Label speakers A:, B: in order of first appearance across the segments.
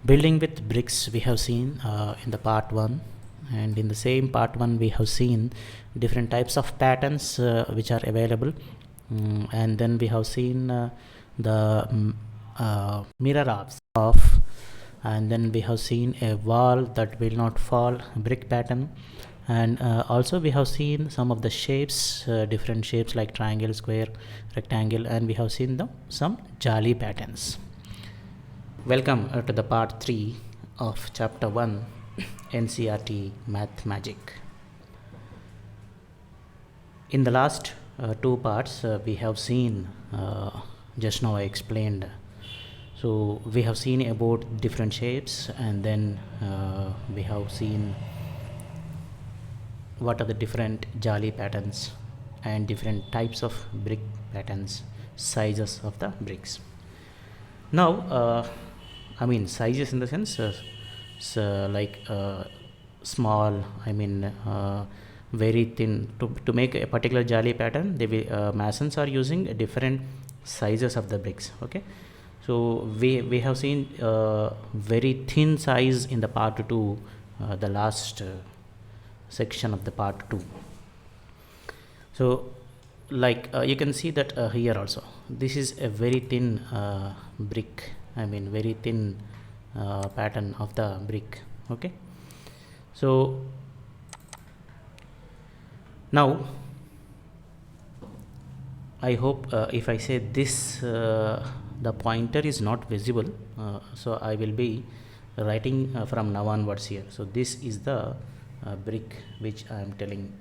A: Building with bricks we have seen in the part 1, and in the same part 1 we have seen different types of patterns which are available, and then we have seen the mirror off, and then we have seen a wall that will not fall brick pattern, and also we have seen some of the shapes, different shapes like triangle, square, rectangle, and we have seen some jali patterns. Welcome to the part 3 of chapter 1 NCERT Math Magic. In the last 2 parts we have seen, just now I explained, so we have seen about different shapes, and then we have seen what are the different jali patterns and different types of brick patterns, sizes of the bricks. Now sizes in the sense like small, very thin. To make a particular jali pattern, masons are using different sizes of the bricks. Okay, so we have seen very thin size in the part 2, the last section of the part 2. So like you can see that here also this is a very thin brick, very thin pattern of the brick. Okay, so now I hope if I say this, the pointer is not visible, so I will be writing from now onwards here. So this is the brick which I am telling.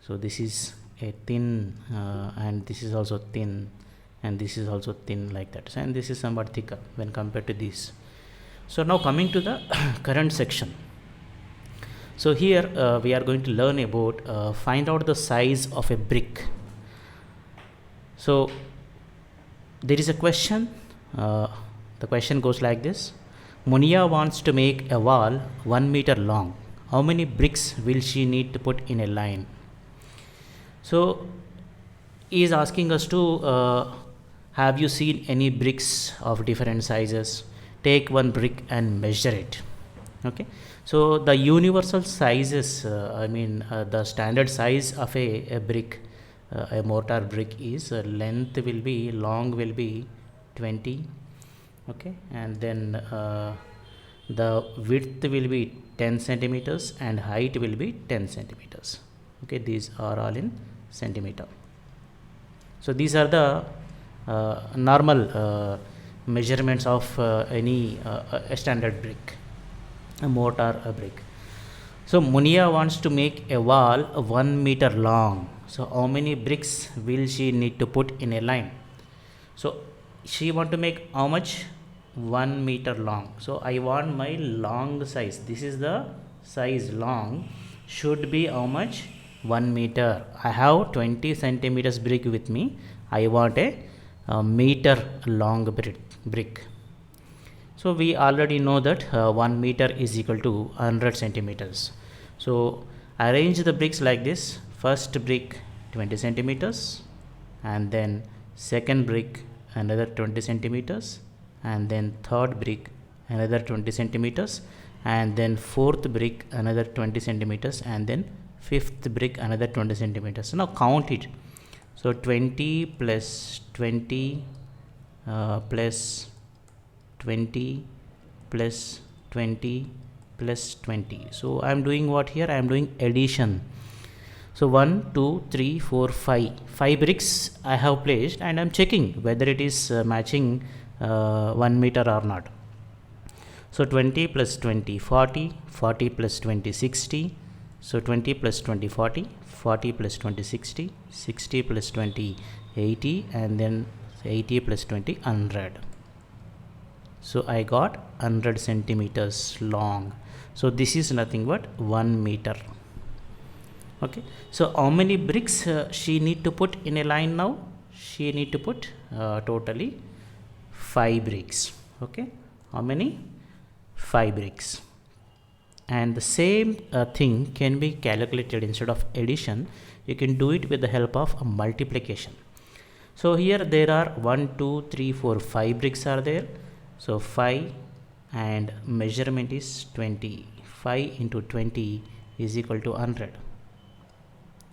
A: So this is a thin, and this is also thin, and this is also thin, like that. So, and this is somewhat thicker when compared to this. So now coming to the current section. So here we are going to learn about find out the size of a brick. So there is a question. The question goes like this: Munia wants to make a wall 1 meter long. How many bricks will she need to put in a line? So he is asking us to have you seen any bricks of different sizes? Take one brick and measure it. Okay, so the universal sizes, the standard size of a brick, a mortar brick is length will be, long will be 20. Okay, and then the width will be 10 centimeters and height will be 10 centimeters. Okay, these are all in centimeter. So these are the normal measurements of any a standard brick, a mortar brick. So Munia wants to make a wall 1 meter long. So how many bricks will she need to put in a line? So she want to make how much? 1 meter long. So I want my long size. This is the size. Long should be how much? 1 meter. I have 20 centimeters brick with me. I want a meter long brick. So we already know that 1 meter is equal to 100 centimeters. So arrange the bricks like this: first brick 20 centimeters, and then second brick another 20 centimeters, and then third brick another 20 centimeters, and then fourth brick another 20 centimeters, and then fifth brick another 20 centimeters. So now count it. So 20 plus 20 plus 20 plus 20 plus 20. So I am doing what here? I am doing addition. So 1, 2, 3, 4, 5. 5 bricks I have placed, and I am checking whether it is matching 1 meter or not. So 20 plus 20 40, 40 plus 20 60. So 20 plus 20 40, 40 plus 20 60, 60 plus 20 80, and then 80 plus 20 100. So I got 100 centimeters long. So this is nothing but 1 meter. Okay, so how many bricks she need to put in a line now? She need to put totally 5 bricks. Okay, how many? 5 bricks. And the same thing can be calculated. Instead of addition, you can do it with the help of a multiplication. So here there are 1, 2, 3, 4, 5 bricks are there. So 5 and measurement is 20. 5 into 20 is equal to 100.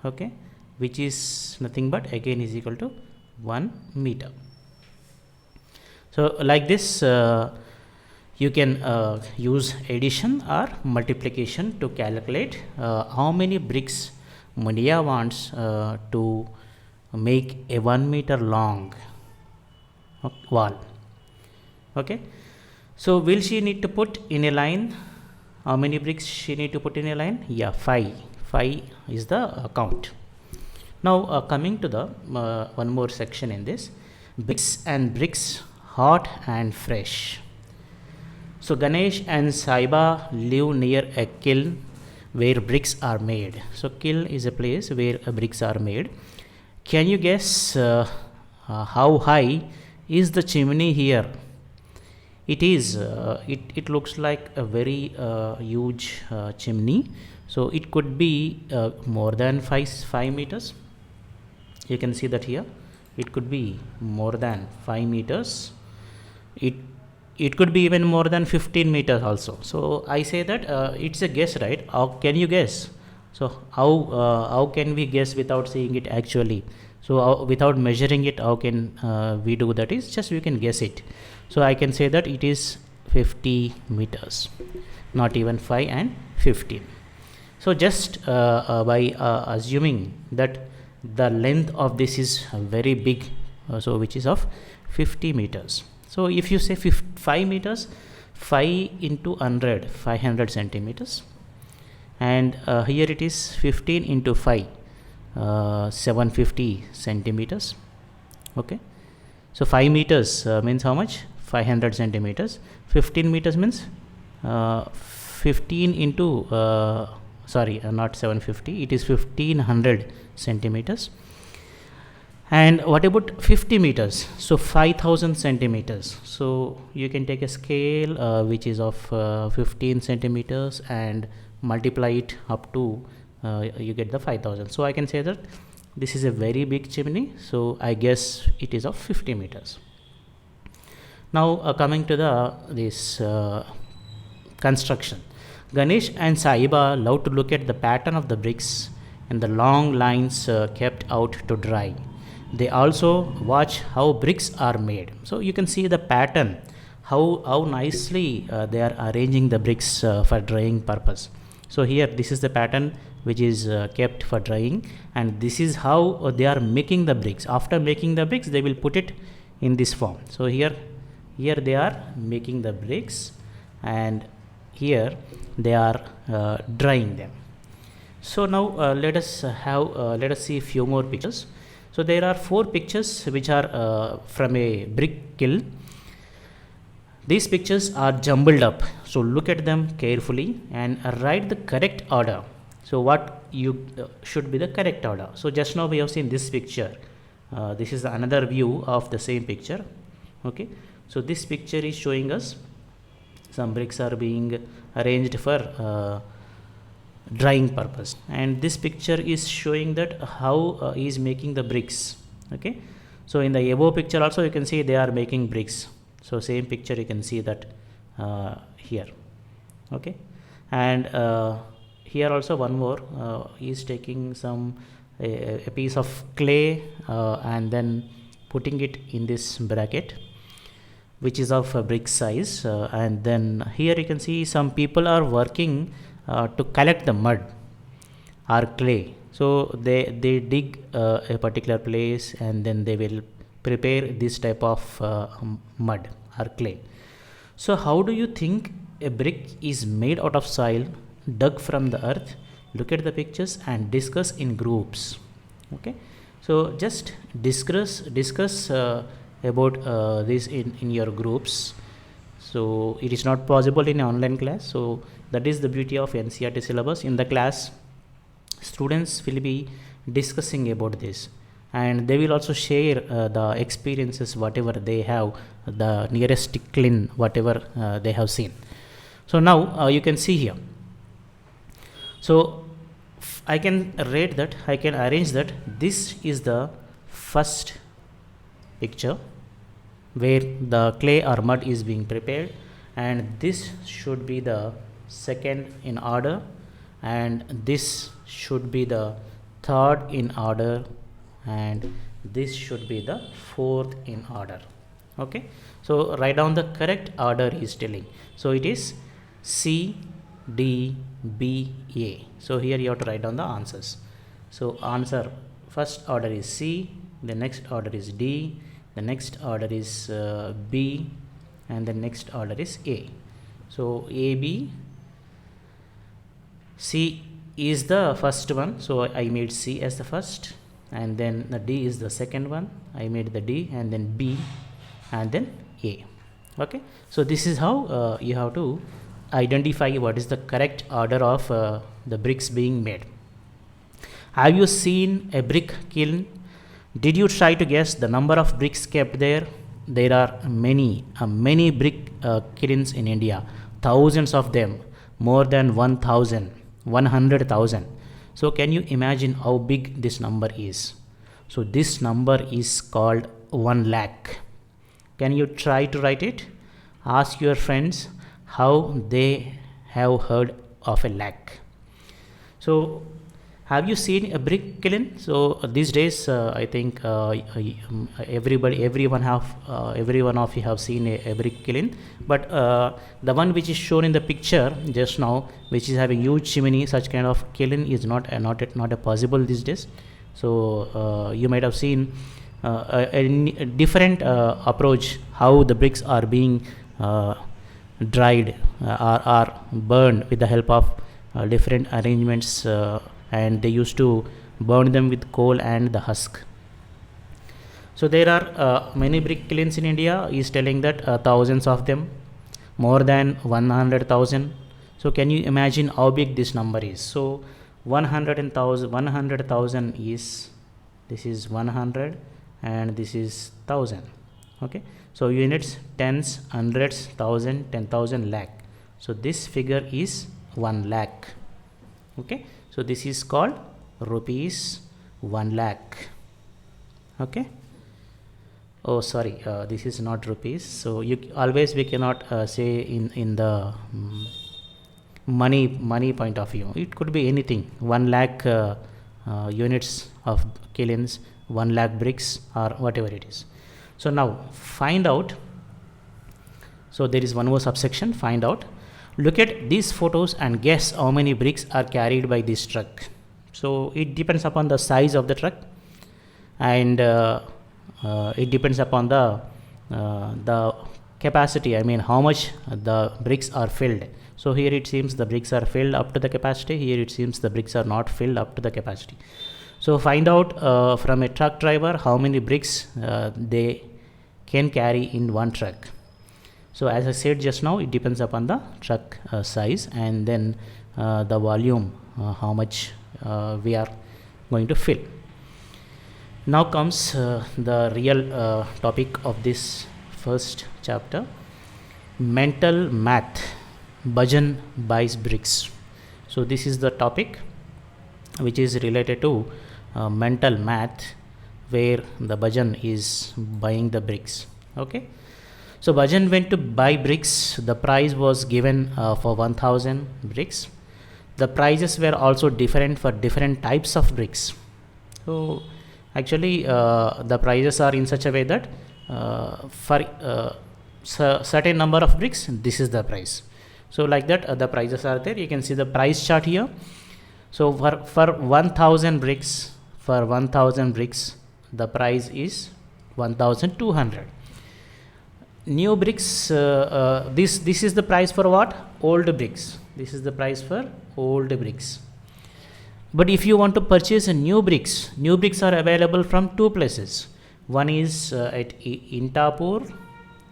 A: Okay, which is nothing but again is equal to 1 meter. So like this you can use addition or multiplication to calculate how many bricks Munia wants to make a 1 meter long wall. Okay, so will she need to put in a line? How many bricks she need to put in a line? Yeah, 5 is the count. Now coming to the one more section in this, bricks and bricks, hot and fresh. So Ganesh and Saiba live near a kiln where bricks are made. So kiln is a place where bricks are made. Can you guess how high is the chimney here? It is it looks like a very huge chimney. So it could be more than 5 meters. You can see that here it could be more than 5 meters. It could be even more than 15 meters also. So I say that it's a guess, right? How can you guess? So how can we guess without seeing it actually? So without measuring it, how can we do that? Is just we can guess it. So I can say that it is 50 meters, not even 5 and 15. So just by assuming that the length of this is very big, so which is of 50 meters. So if you say 5 meters, 5 into 100, 500 centimeters, and here it is 15 into 5, 750 centimeters. Okay, so 5 meters means how much? 500 centimeters. 15 meters means 15 into not 750, it is 1500 centimeters. And what about 50 meters? So 5000 centimeters. So you can take a scale which is of 15 centimeters and multiply it up to you get the 5000. So I can say that this is a very big chimney. So I guess it is of 50 meters. Now coming to this construction. Ganesh and Saiba love to look at the pattern of the bricks and the long lines kept out to dry. They also watch how bricks are made. So you can see the pattern, how nicely they are arranging the bricks for drying purpose. So here this is the pattern which is kept for drying, and this is how they are making the bricks. After making the bricks, they will put it in this form. So here they are making the bricks, and here they are drying them. So now let us see a few more pictures. So there are 4 pictures which are from a brick kiln. These pictures are jumbled up. So look at them carefully and write the correct order. So what you should be the correct order. So just now we have seen this picture. This is another view of the same picture. Okay. So this picture is showing us some bricks are being arranged for drying purpose, and this picture is showing that how he is making the bricks. Okay, so in the above picture also you can see they are making bricks. So same picture you can see that here. Okay, and here also one more, he is taking a piece of clay and then putting it in this bracket which is of a brick size, and then here you can see some people are working to collect the mud or clay. So they dig a particular place and then they will prepare this type of mud or clay. So how do you think a brick is made out of soil dug from the earth? Look at the pictures and discuss in groups. Okay, so just discuss about this in your groups. So it is not possible in online class. So that is the beauty of NCERT syllabus. In the class, students will be discussing about this, and they will also share the experiences whatever they have, the nearest kiln whatever they have seen. So now you can see here. So I can arrange that this is the first picture where the clay or mud is being prepared, and this should be the second in order, and this should be the third in order, and this should be the fourth in order. Okay, so write down the correct order he is telling. So it is C, D, B, A. So here you have to write down the answers. So answer first order is C, the next order is D, the next order is B, and the next order is A. So A, B, C is the first one, so I made C as the first, and then the D is the second one, I made the D, and then B, and then A. Okay, so this is how you have to identify what is the correct order of the bricks being made. Have you seen a brick kiln? Did you try to guess the number of bricks kept there? There are many brick kilns in India, thousands of them, more than 100,000. So can you imagine how big this number is? So this number is called 1 lakh. Can you try to write it? Ask your friends how they have heard of a lakh. So have you seen a brick kiln? So these days I think every one of you have seen a brick kiln, but the one which is shown in the picture just now, which is having huge chimney, such kind of kiln is not a possible these days. So you might have seen a different approach how the bricks are being dried or burned with the help of different arrangements, and they used to burn them with coal and the husk. So there are many brick kilns in India. He is telling that thousands of them, more than 100,000. So can you imagine how big this number is? So 100,000 is, this is 100 and this is 1000. Okay, so units, tens, hundreds, thousand, 10,000, lakh. So this figure is 1 lakh. Okay, so this is called rupees 1 lakh. Okay, oh sorry, this is not rupees. So you always, we cannot say in the money point of view. It could be anything. 1 lakh units of kilns, 1 lakh bricks, or whatever it is. So now find out. So there is one more subsection, find out. Look at these photos and guess how many bricks are carried by this truck. So it depends upon the size of the truck, and it depends upon the capacity. I mean how much the bricks are filled. So here it seems the bricks are filled up to the capacity. Here it seems the bricks are not filled up to the capacity. So find out from a truck driver how many bricks they can carry in one truck. So as I said just now, it depends upon the truck size, and then the volume, how much we are going to fill. Now comes the real topic of this first chapter, mental math. Bhajan buys bricks. So this is the topic which is related to mental math, where the Bhajan is buying the bricks. Okay, so Bhajan went to buy bricks. The price was given for 1000 bricks. The prices were also different for different types of bricks. So actually the prices are in such a way that for certain number of bricks, this is the price. So like that the prices are there. You can see the price chart here. So for 1000 bricks, the price is 1200. New bricks, this is the price for what? Old bricks. This is the price for old bricks. But if you want to purchase a new bricks are available from two places. One is at Intapur,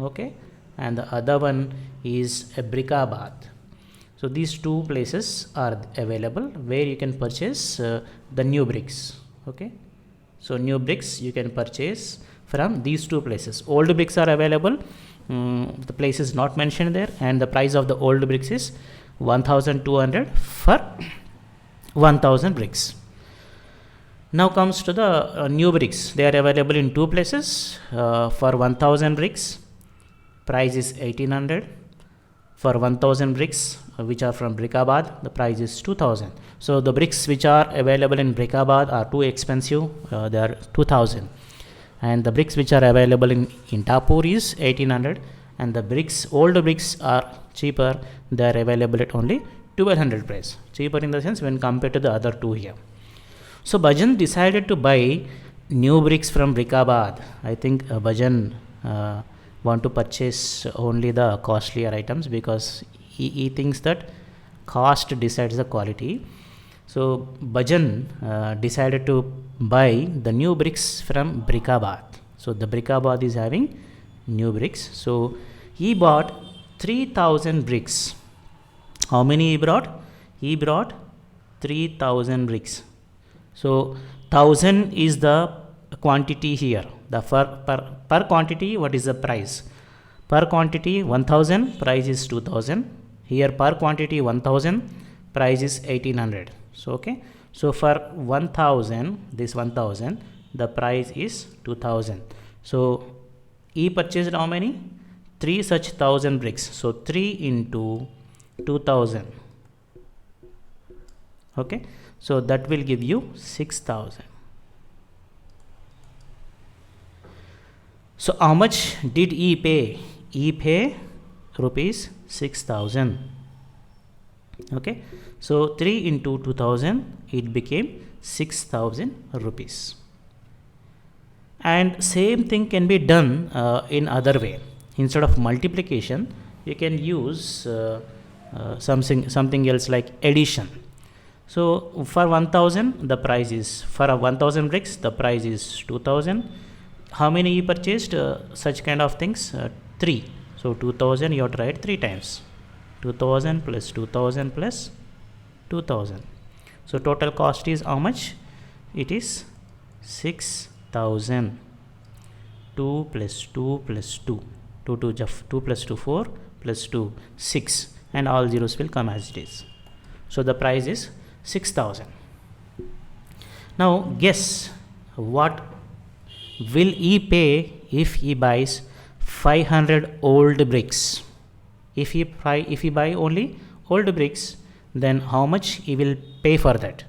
A: okay, and the other one is at Brickabad. So these two places are available where you can purchase the new bricks. Okay, so new bricks you can purchase from these two places. Old bricks are available, the place is not mentioned there, and the price of the old bricks is 1200 for 1000 bricks. Now comes to the new bricks. They are available in two places. For 1000 bricks, price is 1800. For 1000 bricks which are from Brickabad, the price is 2000. So the bricks which are available in Brickabad are too expensive, they are 2000, and the bricks which are available in Tapur is 1800, and the bricks, old bricks are cheaper, they are available at only 1200 price, cheaper in the sense when compared to the other two here. So Bhajan decided to buy new bricks from Brickabad. I think Bhajan want to purchase only the costlier items because he thinks that cost decides the quality. So Bhajan decided to buy the new bricks from Brickabad. So the Brickabad is having new bricks. So he bought 3000 bricks. How many he brought? He brought 3000 bricks. So 1000 is the quantity here. The per quantity, what is the price? Per quantity 1000, price is 2000. Here per quantity 1000, price is 1800. So okay. So for 1000, this 1000, the price is 2000. So he purchased how many? 3 such 1000 bricks. So 3 into 2000. Okay. So that will give you 6000. So how much did he pay? He pay rupees 6000. Okay. So 3 into 2000, it became 6000 rupees. And same thing can be done in other way. Instead of multiplication, you can use something else like addition. So for 1000, the price is, for 1000 bricks, the price is 2000. How many you purchased such kind of things? 3. So 2000 you have to write 3 times. 2000 plus 2000 plus 2000. So total cost is how much? It is 6000. 2 plus 2 plus 2. 2 plus 2 4 plus 2 6, and all zeros will come as it is. So the price is 6000. Now guess what will he pay if he buys 500 old bricks? If he buy only old bricks, then how much he will pay for that?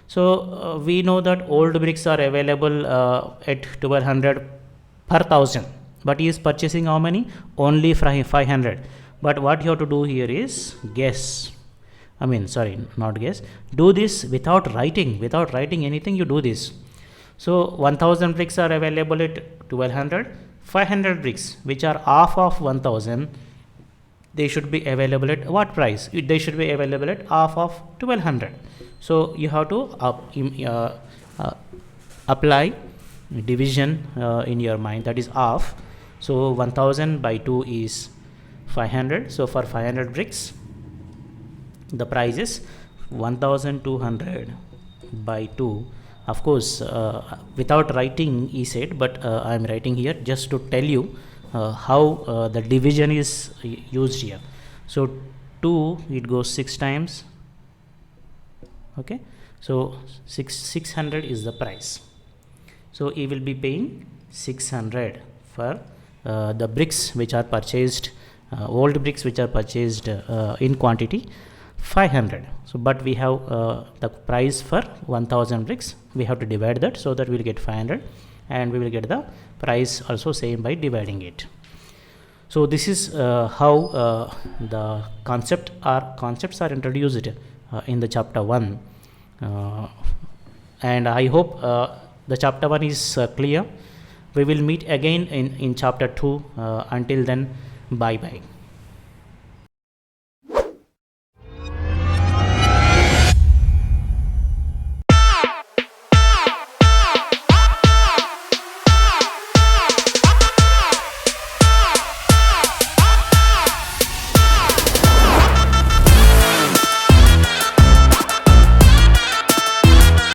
A: So we know that old bricks are available at 1200 per 1000, but he is purchasing how many? Only 500. But what you have to do here is guess. I mean, sorry, not guess. Do this without writing anything. You do this. So 1000 bricks are available at 1200. 500 bricks which are half of 1000, they should be available at what price? They should be available at half of 1200. So you have to apply division in your mind, that is half. So 1000 by 2 is 500. So for 500 bricks, the price is 1200 by 2. Of course, without writing he said, but I am writing here just to tell you how the division is used here. So 2, it goes 6 times. Okay. So 600 is the price. So he will be paying 600 for the bricks which are purchased, old bricks which are purchased in quantity 500. So but we have the price for 1000 bricks, we have to divide that, so that we will get 500, and we will get the price also same by dividing it. So this is how the concepts are introduced in the chapter 1, and I hope the chapter 1 is clear. We will meet again in chapter 2. Until then, bye bye.